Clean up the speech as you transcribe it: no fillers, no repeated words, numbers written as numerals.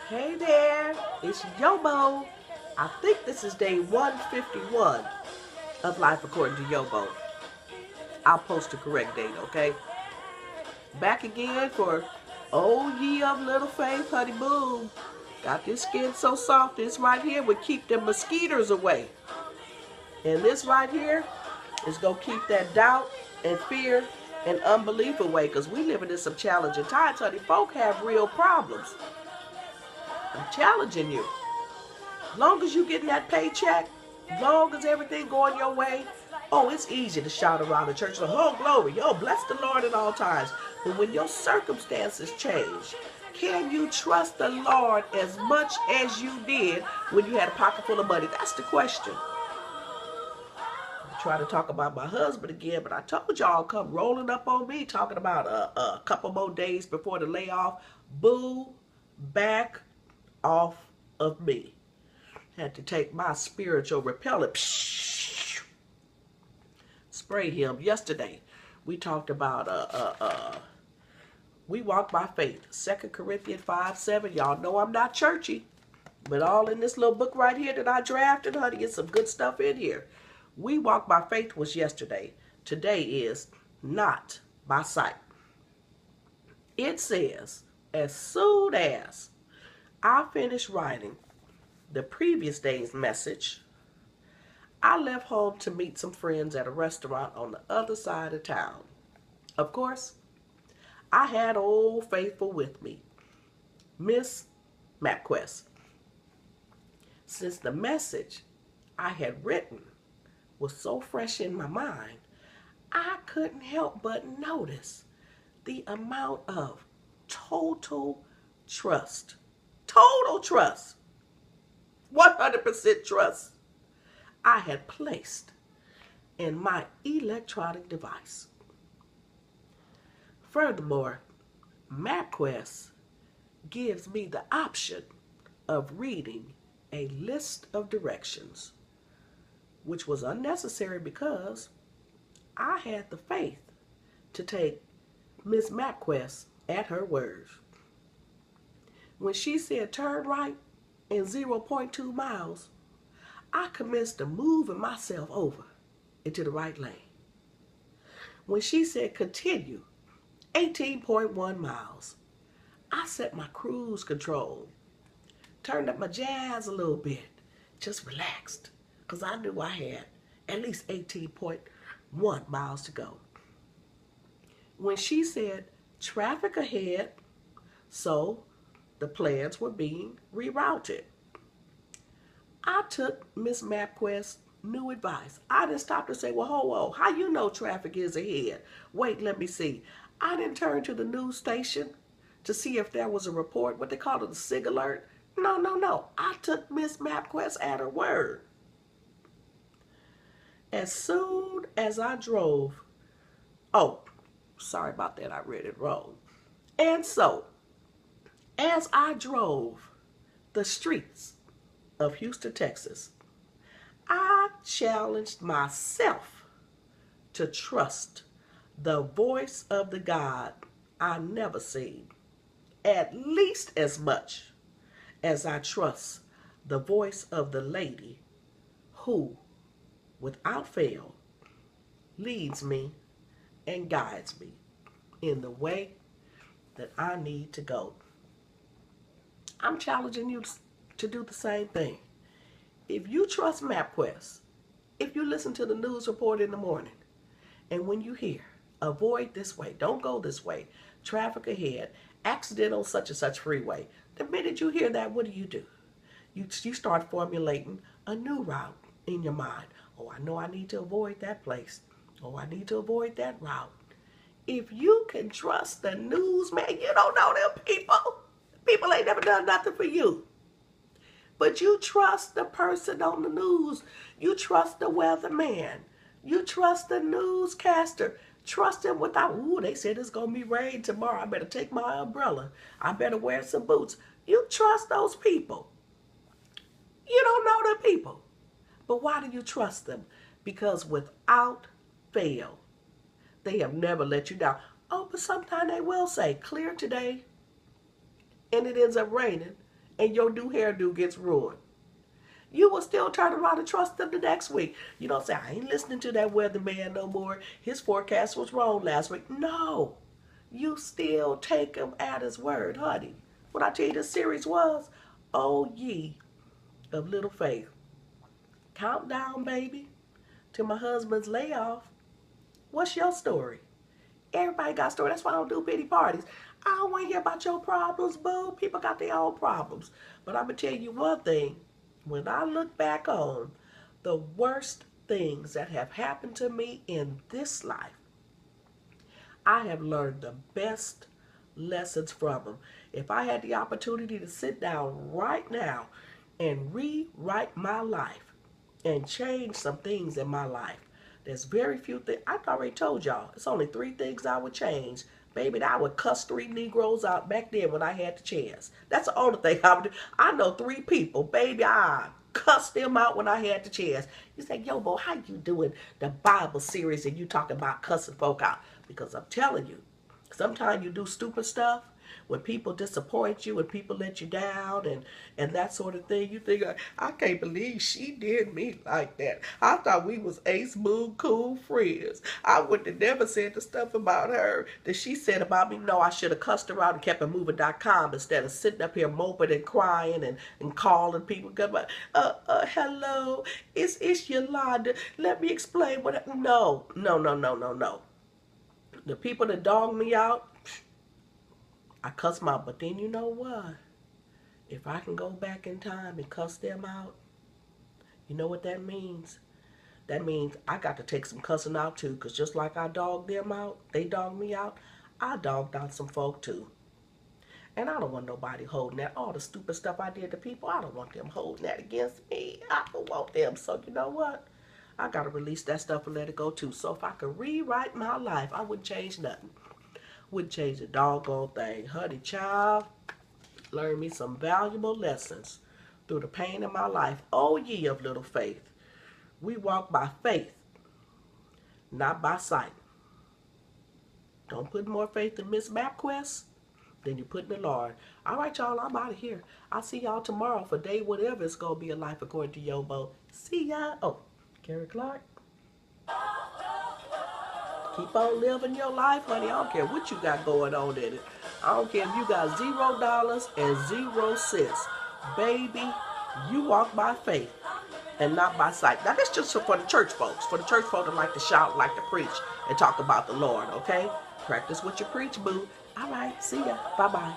Hey there, it's YoBo. I think this is day 151 of Life According to YoBo. I'll post the correct date, okay? Back again for Oh Ye of Little Faith, honey boo. Got this skin so soft, this right here would keep the mosquitoes away. And this right here is going to keep that doubt and fear and unbelief away, because we living in some challenging times, honey. Folk have real problems. I'm challenging you. Long as you getting that paycheck, long as everything going your way, oh, it's easy to shout around the church, oh, glory, oh, bless the Lord at all times. But when your circumstances change, can you trust the Lord as much as you did when you had a pocket full of money? That's the question. I'm trying to talk about my husband again, but I told y'all come rolling up on me talking about a couple more days before the layoff. Boo, back off of me. Had to take my spiritual repellent, spray him. Yesterday, we talked about, we walk by faith. 2 Corinthians 5:7. Y'all know I'm not churchy, but all in this little book right here that I drafted, honey, it's some good stuff in here. We walk by faith was yesterday. Today is not by sight. It says, as soon as I finished writing the previous day's message, I left home to meet some friends at a restaurant on the other side of town. Of course, I had Old Faithful with me, Miss MapQuest. Since the message I had written was so fresh in my mind, I couldn't help but notice the amount of total trust. Total trust. 100% trust I had placed in my electronic device. Furthermore, MapQuest gives me the option of reading a list of directions, which was unnecessary because I had the faith to take Miss MapQuest at her words. When she said turn right in 0.2 miles, I commenced to moving myself over into the right lane. When she said continue 18.1 miles, I set my cruise control, turned up my jazz a little bit, just relaxed, because I knew I had at least 18.1 miles to go. When she said traffic ahead, so the plans were being rerouted, I took Miss MapQuest's new advice. I didn't stop to say, well, whoa, how you know traffic is ahead? Wait, let me see. I didn't turn to the news station to see if there was a report, what they call it, a SIG alert. No. I took Miss MapQuest at her word. As soon as I drove, oh, sorry about that, I read it wrong. And so, as I drove the streets of Houston, Texas, I challenged myself to trust the voice of the God I never seen, at least as much as I trust the voice of the lady who, without fail, leads me and guides me in the way that I need to go. I'm challenging you to do the same thing. If you trust MapQuest, if you listen to the news report in the morning, and when you hear, avoid this way, don't go this way, traffic ahead, accident on such and such freeway, the minute you hear that, what do? You start formulating a new route in your mind. Oh, I know I need to avoid that place. Oh, I need to avoid that route. If you can trust the news, man, you don't know them people. People ain't never done nothing for you. But you trust the person on the news. You trust the weatherman. You trust the newscaster. Trust him without, ooh, they said it's going to be rain tomorrow. I better take my umbrella. I better wear some boots. You trust those people. You don't know the people. But why do you trust them? Because without fail, they have never let you down. Oh, but sometimes they will say, clear today, and it ends up raining, and your new hairdo gets ruined, you will still turn around and trust them the next week. You don't say, I ain't listening to that weatherman no more. His forecast was wrong last week. No, you still take him at his word, honey. What I tell you this series was, oh ye of little faith. Countdown, baby, to my husband's layoff. What's your story? Everybody got a story. That's why I don't do pity parties. I don't want to hear about your problems, boo. People got their own problems. But I'm going to tell you one thing. When I look back on the worst things that have happened to me in this life, I have learned the best lessons from them. If I had the opportunity to sit down right now and rewrite my life and change some things in my life, there's very few things. I already told y'all, it's only 3 things I would change. Baby, I would cuss 3 Negroes out back then when I had the chance. That's the only thing I would do. I know 3 people, baby, I cussed them out when I had the chance. You say, YoBo, how you doing the Bible series and you talking about cussing folk out? Because I'm telling you, sometimes you do stupid stuff. When people disappoint you, when people let you down and that sort of thing, you think, I can't believe she did me like that. I thought we was ace, moon, cool friends. I would have never said the stuff about her that she said about me. No, I should have cussed her out and kept it moving.com instead of sitting up here moping and crying and calling people. Hello, it's Yolanda. Let me explain what. No. The people that dog me out, I cuss them out. But then you know what? If I can go back in time and cuss them out, you know what that means? That means I got to take some cussing out too. Because just like I dogged them out, they dogged me out, I dogged out some folk too. And I don't want nobody holding that. All the stupid stuff I did to people, I don't want them holding that against me. I don't want them. So you know what? I got to release that stuff and let it go too. So if I could rewrite my life, I wouldn't change nothing. Wouldn't change a doggone thing. Honey, child, learned me some valuable lessons through the pain in my life. Oh, ye of little faith. We walk by faith, not by sight. Don't put more faith in Miss MapQuest than you put in the Lord. All right, y'all, I'm out of here. I'll see y'all tomorrow for day whatever it's going to be a life according to YoBo. See ya. Oh, Gary Clark. Keep on living your life, honey. I don't care what you got going on in it. I don't care if you got $0 and 0 cents. Baby, you walk by faith and not by sight. Now, that's just for the church folks. For the church folks that like to shout, like to preach, and talk about the Lord, okay? Practice what you preach, boo. All right, see ya. Bye-bye.